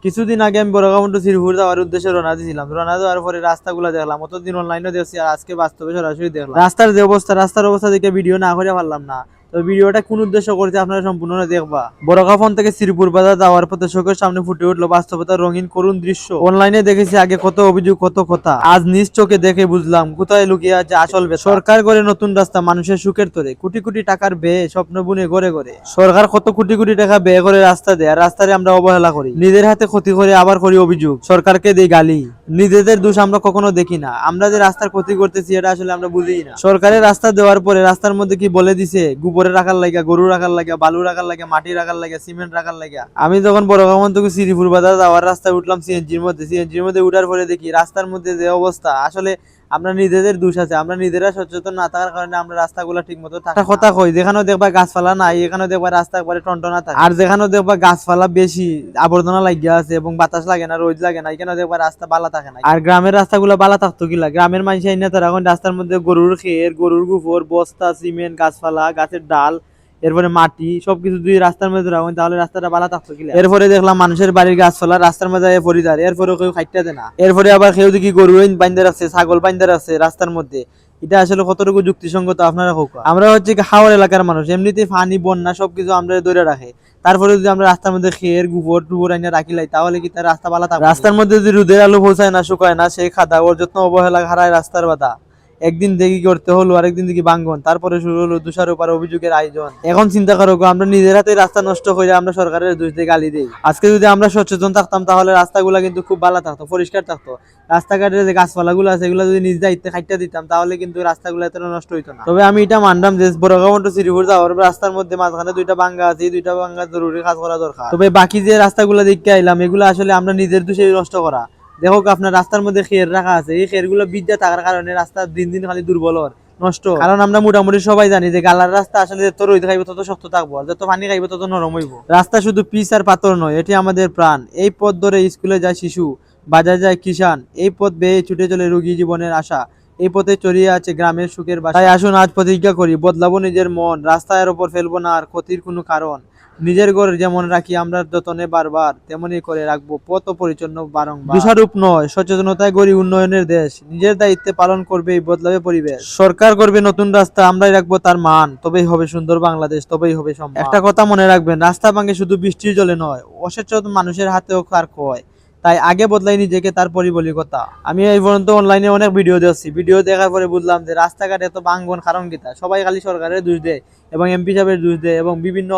কিছুদিন আগে আমি বড়গাঁও শ্রীপুর যাওয়ার উদ্দেশ্যে রওনা দিয়েছিলাম। রওনা দেওয়ার পরে রাস্তাগুলো দেখলাম, অতদিন অনলাইনে দেখছি আর আজকে বাস্তবে সরাসরি দেখলাম। রাস্তার যে অবস্থা, রাস্তার অবস্থা দেখে ভিডিও না করে পারলাম না। তো ভিডিওটা কোন উদ্দেশ্য করতে আপনারা সম্পূর্ণ দেখবা। বড়গাঁও ফোন থেকে শ্রীপুর বাজার যাওয়ার পথে চোখের সামনে ফুটে উঠলো বাস্তবতার রঙিন করুণ দৃশ্য। অনলাইনে দেখেছি আগে কত অভিযোগ, কত কথা, আজ নিজ চোখে দেখে বুঝলাম কোথায় লুকিয়ে আছে আসল ব্যথা। সরকার করে নতুন রাস্তা মানুষের সুখের তরে, কোটি কোটি টাকার ব্যয়ে স্বপ্ন বুনে গড়ে গড়ে সরকার কত কোটি কোটি টাকা ব্যয় করে রাস্তা দেয়, আর রাস্তায় আমরা অবহেলা করি, নিজের হাতে ক্ষতি করে আবার করি অভিযোগ, সরকারকে দেই গালি। নিজেদের দোষ আমরা কখনো দেখি না, আমরা যে রাস্তার ক্ষতি করতেছি এটা আসলে আমরা বুঝি না। সরকারের রাস্তা দেওয়ার পরে রাস্তার মধ্যে কি বলে দিছে গোবরে রাখার লাগা, গরু রাখার লাগা, বালু রাখার লাগা, মাটি রাখার লাগা, সিমেন্ট রাখার লাগা। আমি যখন বড়গাঁও থেকে শ্রীপুর বাজার যাওয়ার রাস্তায় উঠলাম সিএনজির মধ্যে উঠার পরে দেখি রাস্তার মধ্যে যে অবস্থা, আসলে আমরা নিজেদের দোষ আছে, আমরা নিজেরা সচেতন না থাকার কারণে আমরা রাস্তাগুলো ঠিক মতো থাকে। কথা কই, যেখানেও দেখবা গাছপালা নাই, এখানেও দেখবা রাস্তা একবারে টনটনা থাকে, আর যেখানেও দেখবা গাছপালা বেশি, আবর্জনা লাগিয়া আছে এবং বাতাস লাগে না, রোদ লাগে না, এখানেও দেখবা রাস্তা বালা থাকে না। আর গ্রামের রাস্তাগুলো বালা থাকতো কিলা, গ্রামের মানুষ আইনা তারা এখন রাস্তার মধ্যে গরুর খের, গরুর গোবর, বস্তা, সিমেন্ট, গাছপালা, গাছের ডাল, এরপরে মাটি সবকিছু যদি রাস্তার মধ্যে রাখুন তাহলে রাস্তাটা ভালো থাকতো কিনা। এরপরে দেখলাম মানুষের বাড়ির গাছপালা রাস্তার মধ্যে পরিদার, এরপরে কেউ খাইতে দেয় না। এরপরে আবার কেউ দেখি গরু বাইন্দা রাখছে, ছাগল বাইন্দা রাখছে রাস্তার মধ্যে। এটা আসলে কতটুকু যুক্তিসঙ্গত আপনারা হোক। আমরা হচ্ছে হাওড় এলাকার মানুষ, এমনিতে পানি বন্যা সবকিছু আমরা ধরে রাখে, তারপরে যদি আমরা রাস্তার মধ্যে খের গোবর টুবর আইনা রাখিলাই তাহলে কি তার রাস্তা ভালো থাকবে? রাস্তার মধ্যে যদি রোদের আলো পৌঁছায় না, শুকায় না, সেই খাদা ওর যত্ন অবহেলা হারায় রাস্তার বাধা। একদিন দেখি করতে হলো, আরেকদিন দেখি ভাঙ্গন, তারপরে শুরু হলো তুষারোপার অভিযোগের আয়োজন। এখন চিন্তা করো, আমরা নিজের হাতে রাস্তা নষ্ট করে আমরা সরকারের দোষ দিয়ে গালি দিই। আজকে যদি আমরা সচেতন থাকতাম তাহলে রাস্তাগুলা কিন্তু খুব ভালো থাকতো, পরিষ্কার থাকতো। রাস্তাঘাটের যে গাছপালাগুলো আছে এগুলো যদি নিজ দায়িত্বে খাইতে দিতাম তাহলে কিন্তু রাস্তাগুলো এত নষ্ট হইতো না। তবে আমি এটা মানলাম যে বড়গাঁও টু শ্রীপুর যাওয়ার রাস্তার মধ্যে মাঝখানে দুইটা ভাঙ্গা আছে, দুইটা ভাঙ্গা জরুরি কাজ করা দরকার। তবে বাকি যে রাস্তাগুলো দেখতে আইলাম এগুলো আসলে আমরা নিজের দোষে নষ্ট করা। দেখো আপনার রাস্তার মধ্যে খের রাখা আছে, এই খের গুলো বিদ্যা থাকার কারণে রাস্তা দিন দিন খালি দুর্বল নষ্ট। কারণ আমরা মোটামুটি সবাই জানি যে গালার রাস্তা আসলে যত রোদ খাইব তত শক্ত থাকবো, আর যত পানি খাইব তত নরম হইব। রাস্তা শুধু পিচ আর পাথর নয়, এটি আমাদের প্রাণ। এই পথ ধরে স্কুলে যায় শিশু, বাজার যায় কিষান, এই পথ বেয়ে ছুটে চলে রোগী জীবনের আশা, এই পথে চড়িয়ে আছে গ্রামের সুখের বাসা। তাই আসুন আজ প্রতিজ্ঞা করি, বদলাবো নিজের মন, রাস্তার ওপর ফেলবো না আর ক্ষতির কোনো কারণ। নিজের ঘর যেমন রাখি আমরা যতনে বারবার, তেমনি করে রাখবো পথ পরিচ্ছন্ন বারংবার। দোষারোপ নয়, সচেতনতায় গড়ি উন্নয়নের দেশ। নিজের দায়িত্বে পালন করবে, বদলাবে পরিবেশ। সরকার করবে নতুন রাস্তা, আমরাই রাখবো তার মান, তবেই হবে সুন্দর বাংলাদেশ, তবেই হবে সম্মান। একটা কথা মনে রাখবেন, রাস্তা ভাঙে শুধু বৃষ্টির জলে নয়, অসচেতন মানুষের হাতেও কার কয়। তাই আগে বদলাই নিজেকে, তারপরই বলি কথা। আমি এই পর্যন্ত অনলাইনে অনেক ভিডিও দেখছি, ভিডিও দেখার পরে বুঝলাম যে রাস্তাঘাট এত ভাঙবন কারণ কিতা। সবাই খালি সরকারের দোষ দেয় এবং এমপি সাহেবের দোষ দেয় এবং বিভিন্ন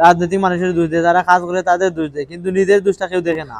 রাজনৈতিক মানুষের দোষ দেয়, যারা কাজ করে তাদের দোষ দেয়, কিন্তু নিজের দোষটা কেউ দেখে না।